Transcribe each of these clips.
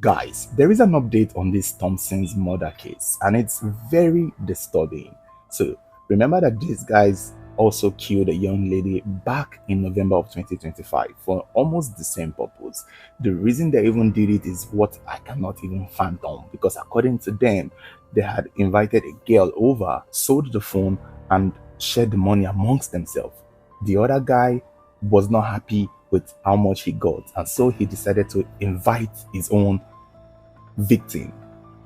Guys, there is an update on this Thompson's murder case, and it's very disturbing. So, remember that these guys also killed a young lady back in November of 2025 for almost the same purpose. The reason they even did it is what I cannot even fathom, because according to them, they had invited a girl over, sold the phone, and shared the money amongst themselves. The other guy was not happy with how much he got, and so he decided to invite his own victim,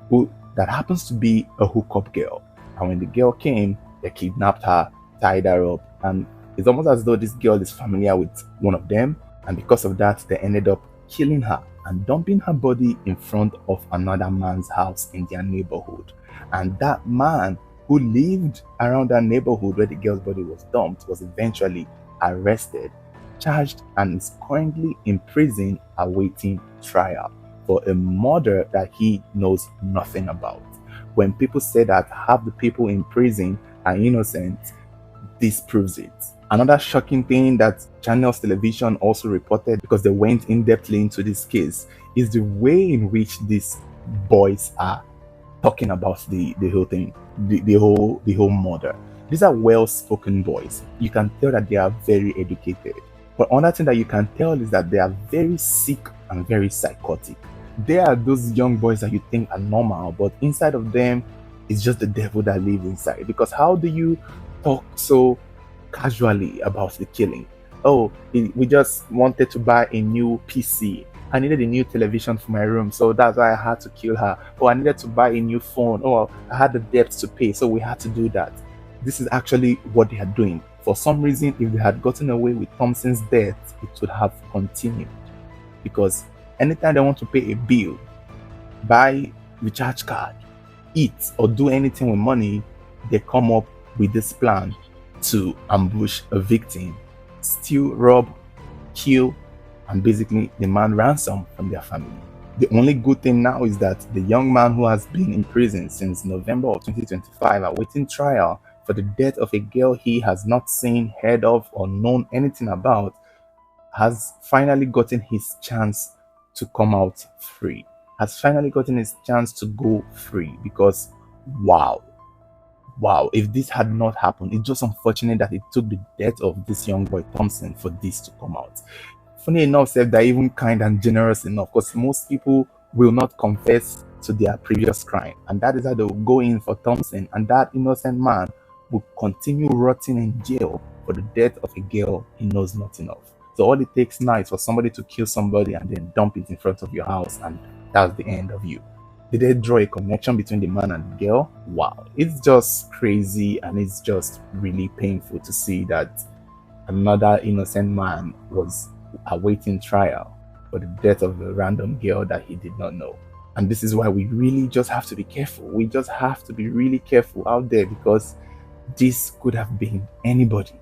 who that happens to be a hookup girl. And when the girl came, they kidnapped her, tied her up, and it's almost as though this girl is familiar with one of them, and because of that, they ended up killing her and dumping her body in front of another man's house in their neighborhood. And that man who lived around that neighborhood where the girl's body was dumped was eventually arrested, charged, and is currently in prison awaiting trial for a murder that he knows nothing about. When people say that half the people in prison are innocent, this proves it. Another shocking thing that Channels Television also reported, because they went in-depthly into this case, is the way in which these boys are talking about the whole thing, the whole murder. These are well-spoken boys. You can tell that they are very educated. But another thing that you can tell is that they are very sick and very psychotic. They are those young boys that you think are normal, but inside of them is just the devil that lives inside. Because how do you talk so casually about the killing? Oh, we just wanted to buy a new PC. I needed a new television for my room, so that's why I had to kill her. Oh, I needed to buy a new phone. Oh, I had the debts to pay, so we had to do that. This is actually what they are doing. For some reason, if they had gotten away with Thompson's death, it would have continued. Because anytime they want to pay a bill, buy recharge card, eat, or do anything with money, they come up with this plan to ambush a victim, steal, rob, kill, and basically demand ransom from their family. The only good thing now is that the young man who has been in prison since November of 2025 awaiting trial for the death of a girl he has not seen, heard of, or known anything about has finally gotten his chance to come out free, has finally gotten his chance to go free. Because wow, if this had not happened, it's just unfortunate that it took the death of this young boy Thompson for this to come out. Funny enough, said they're even kind and generous enough, because most people will not confess to their previous crime, and that is how they will go in for Thompson, and that innocent man will continue rotting in jail for the death of a girl he knows nothing of. So all it takes now is for somebody to kill somebody and then dump it in front of your house, and that's the end of you. Did they draw a connection between the man and the girl? Wow, it's just crazy, and it's just really painful to see that another innocent man was awaiting trial for the death of a random girl that he did not know. And this is why we really just have to be careful. We just have to be really careful out there, because this could have been anybody.